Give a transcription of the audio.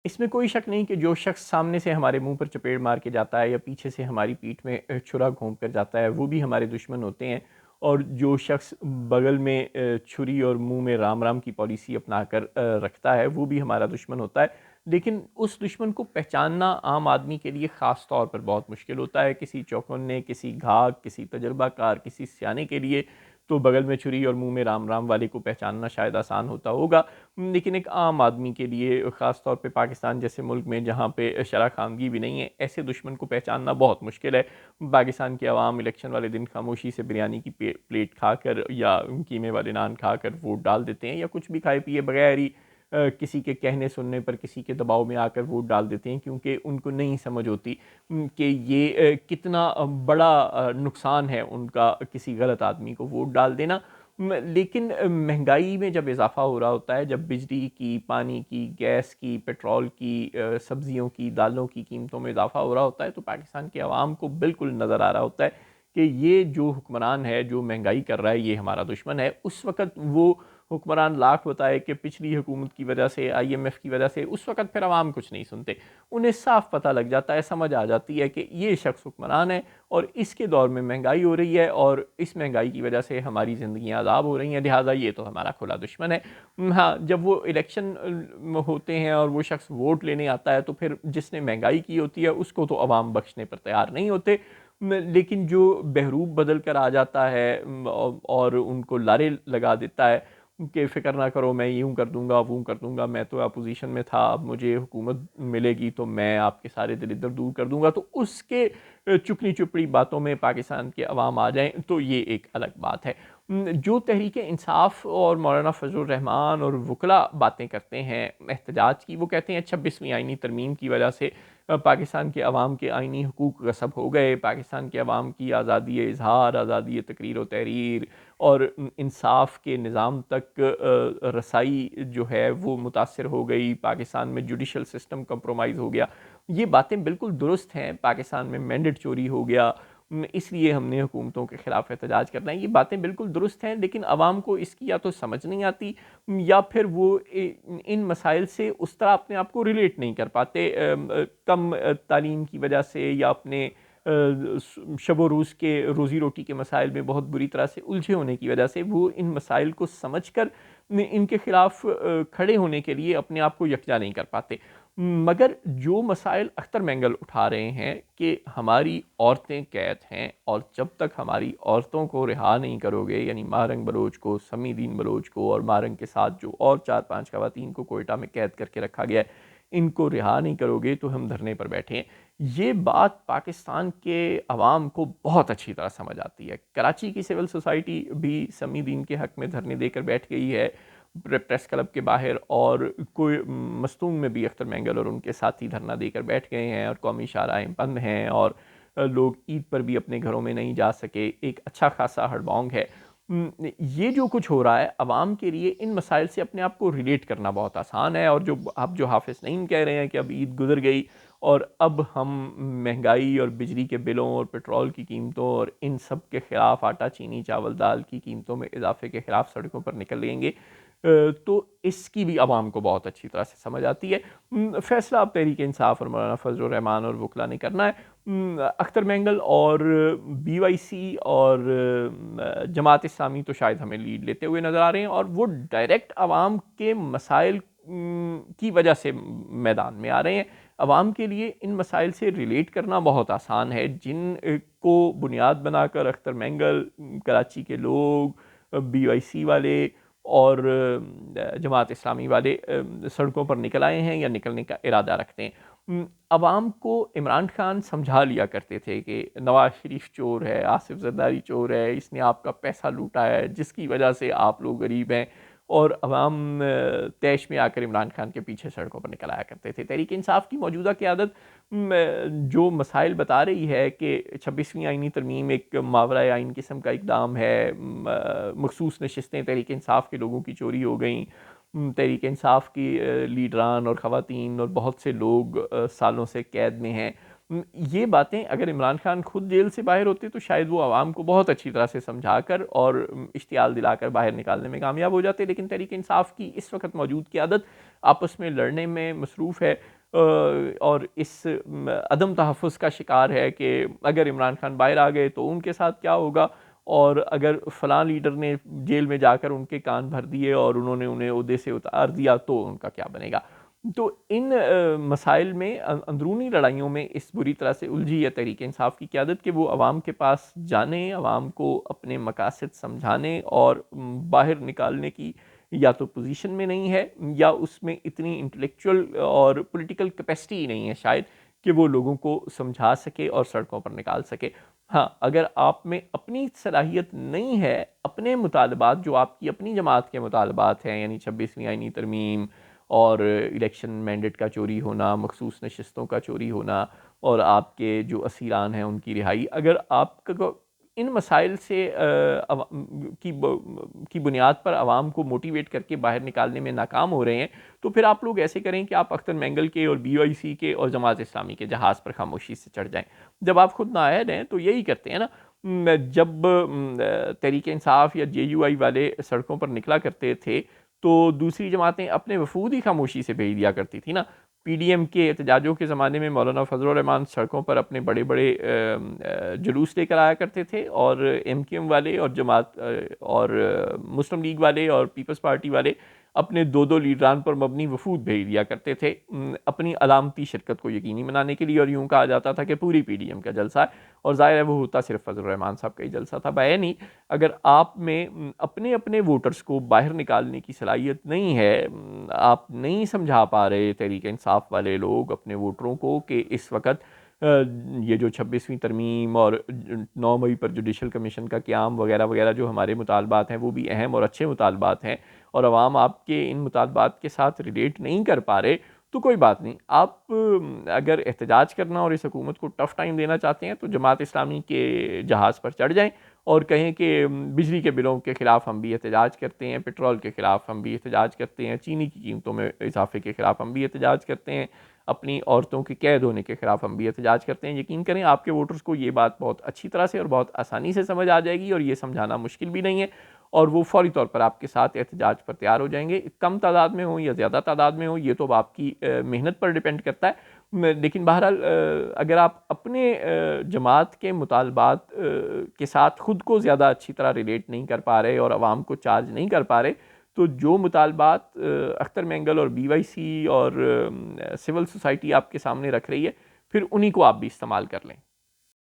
اس میں کوئی شک نہیں کہ جو شخص سامنے سے ہمارے منہ پر چپیڑ مار کے جاتا ہے یا پیچھے سے ہماری پیٹھ میں چھرا گھونپ کر جاتا ہے وہ بھی ہمارے دشمن ہوتے ہیں، اور جو شخص بغل میں چھری اور منہ میں رام رام کی پالیسی اپنا کر رکھتا ہے وہ بھی ہمارا دشمن ہوتا ہے۔ لیکن اس دشمن کو پہچاننا عام آدمی کے لیے خاص طور پر بہت مشکل ہوتا ہے۔ کسی چوکنے، کسی گھاک، کسی تجربہ کار، کسی سیانے کے لیے تو بغل میں چھری اور منہ میں رام رام والے کو پہچاننا شاید آسان ہوتا ہوگا، لیکن ایک عام آدمی کے لیے، خاص طور پہ پاکستان جیسے ملک میں جہاں پہ شرح خواندگی بھی نہیں ہے، ایسے دشمن کو پہچاننا بہت مشکل ہے۔ پاکستان کے عوام الیکشن والے دن خاموشی سے بریانی کی پلیٹ کھا کر یا قیمے والے نان کھا کر ووٹ ڈال دیتے ہیں، یا کچھ بھی کھائے پیے بغیر ہی کسی کے کہنے سننے پر، کسی کے دباؤ میں آ کر ووٹ ڈال دیتے ہیں، کیونکہ ان کو نہیں سمجھ ہوتی کہ یہ کتنا بڑا نقصان ہے ان کا کسی غلط آدمی کو ووٹ ڈال دینا۔ لیکن مہنگائی میں جب اضافہ ہو رہا ہوتا ہے، جب بجلی کی، پانی کی، گیس کی، پیٹرول کی، سبزیوں کی، دالوں کی قیمتوں میں اضافہ ہو رہا ہوتا ہے، تو پاکستان کے عوام کو بالکل نظر آ رہا ہوتا ہے کہ یہ جو حکمران ہے، جو مہنگائی کر رہا ہے، یہ ہمارا دشمن ہے۔ اس وقت وہ حکمران لاکھ بتائے کہ پچھلی حکومت کی وجہ سے، آئی ایم ایف کی وجہ سے، اس وقت پھر عوام کچھ نہیں سنتے۔ انہیں صاف پتہ لگ جاتا ہے، سمجھ آ جاتی ہے کہ یہ شخص حکمران ہے اور اس کے دور میں مہنگائی ہو رہی ہے، اور اس مہنگائی کی وجہ سے ہماری زندگیاں عذاب ہو رہی ہیں، لہٰذا یہ تو ہمارا کھلا دشمن ہے۔ ہاں، جب وہ الیکشن ہوتے ہیں اور وہ شخص ووٹ لینے آتا ہے تو پھر جس نے مہنگائی کی ہوتی ہے اس کو تو عوام بخشنے پر تیار نہیں ہوتے، لیکن جو بہروپ بدل کر آ جاتا ہے اور ان کو لارے لگا دیتا ہے کہ فکر نہ کرو، میں یوں کر دوں گا، وہ کر دوں گا، میں تو اپوزیشن میں تھا، اب مجھے حکومت ملے گی تو میں آپ کے سارے دلدر دور کر دوں گا، تو اس کے چکنی چپڑی باتوں میں پاکستان کے عوام آ جائیں تو یہ ایک الگ بات ہے۔ جو تحریک انصاف اور مولانا فضل الرحمان اور وکلاء باتیں کرتے ہیں احتجاج کی، وہ کہتے ہیں 26ویں آئینی ترمیم کی وجہ سے پاکستان کے عوام کے آئینی حقوق غصب ہو گئے، پاکستان کے عوام کی آزادی اظہار، آزادی تقریر و تحریر اور انصاف کے نظام تک رسائی جو ہے وہ متاثر ہو گئی، پاکستان میں جوڈیشل سسٹم کمپرومائز ہو گیا۔ یہ باتیں بالکل درست ہیں، پاکستان میں مینڈیٹ چوری ہو گیا، اس لیے ہم نے حکومتوں کے خلاف احتجاج کرنا ہے، یہ باتیں بالکل درست ہیں، لیکن عوام کو اس کی یا تو سمجھ نہیں آتی یا پھر وہ ان مسائل سے اس طرح اپنے آپ کو ریلیٹ نہیں کر پاتے، کم تعلیم کی وجہ سے یا اپنے شب و روز کے روزی روٹی کے مسائل میں بہت بری طرح سے الجھے ہونے کی وجہ سے وہ ان مسائل کو سمجھ کر ان کے خلاف کھڑے ہونے کے لیے اپنے آپ کو یکجا نہیں کر پاتے۔ مگر جو مسائل اختر مینگل اٹھا رہے ہیں کہ ہماری عورتیں قید ہیں، اور جب تک ہماری عورتوں کو رہا نہیں کرو گے، یعنی ماہرنگ بلوچ کو، سمی دین بلوچ کو اور ماہرنگ کے ساتھ جو اور 4-5 خواتین کو کوئٹہ میں قید کر کے رکھا گیا ہے، ان کو رہا نہیں کرو گے تو ہم دھرنے پر بیٹھے ہیں۔ یہ بات پاکستان کے عوام کو بہت اچھی طرح سمجھ آتی ہے۔ کراچی کی سول سوسائٹی بھی سمی دین کے حق میں دھرنے دے کر بیٹھ گئی ہے پریس کلب کے باہر، اور کوئی مستونگ میں بھی اختر مینگل اور ان کے ساتھی دھرنا دے کر بیٹھ گئے ہیں، اور قومی شاہراہیں بند ہیں، اور لوگ عید پر بھی اپنے گھروں میں نہیں جا سکے، ایک اچھا خاصا ہڑبونگ ہے۔ یہ جو کچھ ہو رہا ہے عوام کے لیے ان مسائل سے اپنے آپ کو ریلیٹ کرنا بہت آسان ہے، اور جو اب جو حافظ نعیم کہہ رہے ہیں کہ اب عید گزر گئی اور اب ہم مہنگائی اور بجلی کے بلوں اور پیٹرول کی قیمتوں اور ان سب کے خلاف، آٹا چینی چاول دال کی قیمتوں میں اضافے کے خلاف سڑکوں پر نکل لیں گے، تو اس کی بھی عوام کو بہت اچھی طرح سے سمجھ آتی ہے۔ فیصلہ اب تحریک انصاف اور مولانا فضل الرحمان اور وکلاء نے کرنا ہے۔ اختر مینگل اور بی وائی سی اور جماعت اسلامی تو شاید ہمیں لیڈ لیتے ہوئے نظر آ رہے ہیں، اور وہ ڈائریکٹ عوام کے مسائل کی وجہ سے میدان میں آ رہے ہیں۔ عوام کے لیے ان مسائل سے ریلیٹ کرنا بہت آسان ہے، جن کو بنیاد بنا کر اختر مینگل، کراچی کے لوگ، بی وائی سی والے اور جماعت اسلامی والے سڑکوں پر نکل آئے ہیں یا نکلنے کا ارادہ رکھتے ہیں۔ عوام کو عمران خان سمجھا لیا کرتے تھے کہ نواز شریف چور ہے، آصف زرداری چور ہے، اس نے آپ کا پیسہ لوٹا ہے، جس کی وجہ سے آپ لوگ غریب ہیں، اور عوام طیش میں آ کر عمران خان کے پیچھے سڑکوں پر نکل آیا کرتے تھے۔ تحریک انصاف کی موجودہ قیادت جو مسائل بتا رہی ہے کہ 26ویں آئینی ترمیم ایک ماورائے آئین قسم کا اقدام ہے، مخصوص نشستیں تحریک انصاف کے لوگوں کی چوری ہو گئیں، تحریک انصاف کی لیڈران اور خواتین اور بہت سے لوگ سالوں سے قید میں ہیں، یہ باتیں اگر عمران خان خود جیل سے باہر ہوتے تو شاید وہ عوام کو بہت اچھی طرح سے سمجھا کر اور اشتعال دلا کر باہر نکالنے میں کامیاب ہو جاتے، لیکن تحریک انصاف کی اس وقت موجود قیادت آپس میں لڑنے میں مصروف ہے اور اس عدم تحفظ کا شکار ہے کہ اگر عمران خان باہر آ گئے تو ان کے ساتھ کیا ہوگا، اور اگر فلاں لیڈر نے جیل میں جا کر ان کے کان بھر دیے اور انہوں نے انہیں عہدے سے اتار دیا تو ان کا کیا بنے گا۔ تو ان مسائل میں اندرونی لڑائیوں میں اس بری طرح سے الجھی ہے تحریک انصاف کی قیادت کہ وہ عوام کے پاس جانے، عوام کو اپنے مقاصد سمجھانے اور باہر نکالنے کی یا تو پوزیشن میں نہیں ہے یا اس میں اتنی انٹلیکچوئل اور پولیٹیکل کیپیسٹی نہیں ہے شاید کہ وہ لوگوں کو سمجھا سکے اور سڑکوں پر نکال سکے۔ ہاں، اگر آپ میں اپنی صلاحیت نہیں ہے، اپنے مطالبات جو آپ کی اپنی جماعت کے مطالبات ہیں، یعنی 26ویں آئینی ترمیم اور الیکشن مینڈیٹ کا چوری ہونا، مخصوص نشستوں کا چوری ہونا اور آپ کے جو اسیران ہیں ان کی رہائی، اگر آپ کو ان مسائل سے کی بنیاد پر عوام کو موٹیویٹ کر کے باہر نکالنے میں ناکام ہو رہے ہیں تو پھر آپ لوگ ایسے کریں کہ آپ اختر مینگل کے اور بی وائی سی کے اور جماعت اسلامی کے جہاز پر خاموشی سے چڑھ جائیں۔ جب آپ خود نااہل ہیں تو یہی کرتے ہیں نا۔ جب تحریک انصاف یا جے یو آئی والے سڑکوں پر نکلا کرتے تھے تو دوسری جماعتیں اپنے وفود ہی خاموشی سے بھیج دیا کرتی تھی نا۔ پی ڈی ایم کے احتجاجوں کے زمانے میں مولانا فضل الرحمان سڑکوں پر اپنے بڑے بڑے جلوس لے کر آیا کرتے تھے، اور ایم کیو ایم والے اور جماعت اور مسلم لیگ والے اور پیپلز پارٹی والے اپنے دو دو لیڈران پر مبنی وفود بھیج دیا کرتے تھے اپنی علامتی شرکت کو یقینی بنانے کے لیے، اور یوں کہا جاتا تھا کہ پوری پی ڈی ایم کا جلسہ ہے، اور ظاہر ہے وہ ہوتا صرف فضل الرحمان صاحب کا ہی جلسہ تھا۔ نہیں، اگر آپ میں اپنے اپنے ووٹرز کو باہر نکالنے کی صلاحیت نہیں ہے، آپ نہیں سمجھا پا رہے تحریک انصاف والے لوگ اپنے ووٹروں کو کہ اس وقت یہ جو 26ویں ترمیم اور 9 مئی پر جوڈیشل کمیشن کا قیام وغیرہ وغیرہ جو ہمارے مطالبات ہیں وہ بھی اہم اور اچھے مطالبات ہیں، اور عوام آپ کے ان مطالبات کے ساتھ ریلیٹ نہیں کر پا رہے، تو کوئی بات نہیں، آپ اگر احتجاج کرنا اور اس حکومت کو ٹف ٹائم دینا چاہتے ہیں تو جماعت اسلامی کے جہاز پر چڑھ جائیں اور کہیں کہ بجلی کے بلوں کے خلاف ہم بھی احتجاج کرتے ہیں، پیٹرول کے خلاف ہم بھی احتجاج کرتے ہیں، چینی کی قیمتوں میں اضافے کے خلاف ہم بھی احتجاج کرتے ہیں، اپنی عورتوں کے قید ہونے کے خلاف ہم بھی احتجاج کرتے ہیں۔ یقین کریں آپ کے ووٹرز کو یہ بات بہت اچھی طرح سے اور بہت آسانی سے سمجھ آ جائے گی، اور یہ سمجھانا مشکل بھی نہیں ہے، اور وہ فوری طور پر آپ کے ساتھ احتجاج پر تیار ہو جائیں گے، کم تعداد میں ہوں یا زیادہ تعداد میں ہوں، یہ تو آپ کی محنت پر ڈیپینڈ کرتا ہے۔ لیکن بہرحال اگر آپ اپنے جماعت کے مطالبات کے ساتھ خود کو زیادہ اچھی طرح ریلیٹ نہیں کر پا رہے اور عوام کو چارج نہیں کر پا رہے، تو جو مطالبات اختر مینگل اور بی وائی سی اور سول سوسائٹی آپ کے سامنے رکھ رہی ہے، پھر انہی کو آپ بھی استعمال کر لیں۔